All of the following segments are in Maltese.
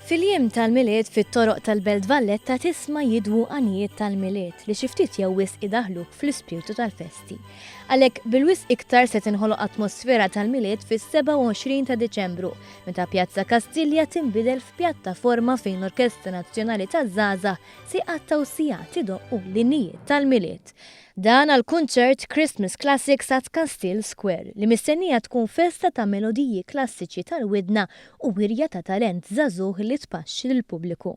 Fil-jiem tal-miliet fit-toroq tal-Belt Valletta tisma' jidwu għanijiet tal-miliet li xi ftit jew wisq idaħluk fl-ispirtu tal-festi. Għalhekk bil-wisq iktar se tinħoloq atmosfera tal-miliet fis-27 ta' Diċembru, meta Pjazza Kastilja tinbidel f'pjattaforma fejn l-Orkestra Nazzjonali taż-Żgħażagħ se jqattaw sigħat idoqqu l-innijiet tal-miliet. Dan għal-kunċert Christmas Classics at Castile Square li mistennija tkun festa ta' melodiji klassiċi tal-widna u wirja ta' talent żagħżugħ li tpaxxi lill-pubbliku.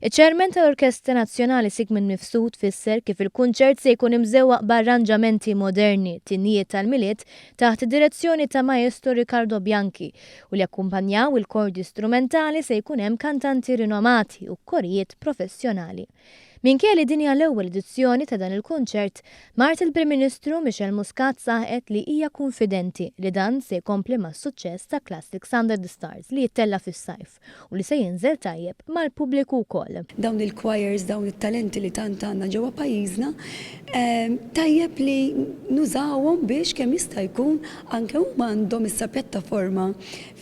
Iċ-ċermen tal-Orkestra Nazzjonali Sigmund Mifsud fisser kif il-kunċert se jkun imżewwaq b'arranġamenti moderni tinnijiet tal-miliet taħt id-direzzjoni ta' Maestro Riccardo Bianchi u li akkumpanjaw il-kordi strumentali se jkun hemm kantanti rinomati u korijiet professjonali. Minkejja li din hija l-ewwel edizzjoni ta' dan il-kunċert, Mart il-Prim Ministru Michel Muscat saħet li hija konfidenti li dan se jkompli mas-suċċess ta' Classics Under the Stars li jittella fis-sajf u li se jinżel tajjeb mal-pubbliku wkoll. Dawn il-choirs, dawn it-talenti li tant għandna ġewwa pajjiżna, tajjeb li nużawhom biex kemm jista' jkun anke huma għandhom issa pjattaforma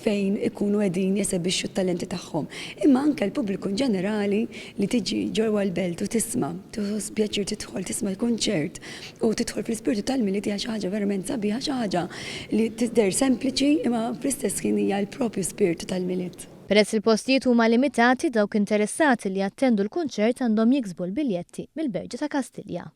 fejn ikunu qegħdin jesebixxu t-talenti tagħhom. Imma anke l-pubbliku ġenerali li tiġi ġewwa l-belt u tisma' tuħos pjaċir tidħol tisma' l-kunċert u tidħol fl-ispirtu tal-miliet hija xi ħaġa verament sabiħa, xi ħaġa li tidher sempliċi imma fl-istess ħin hija l-propju spiritu tal-miliet. Peress il-postijiet huma limitati, dawk interessati li jattendu l-kunċert għandhom jiksbu l-biljetti mill-Berġi ta' Kastilja.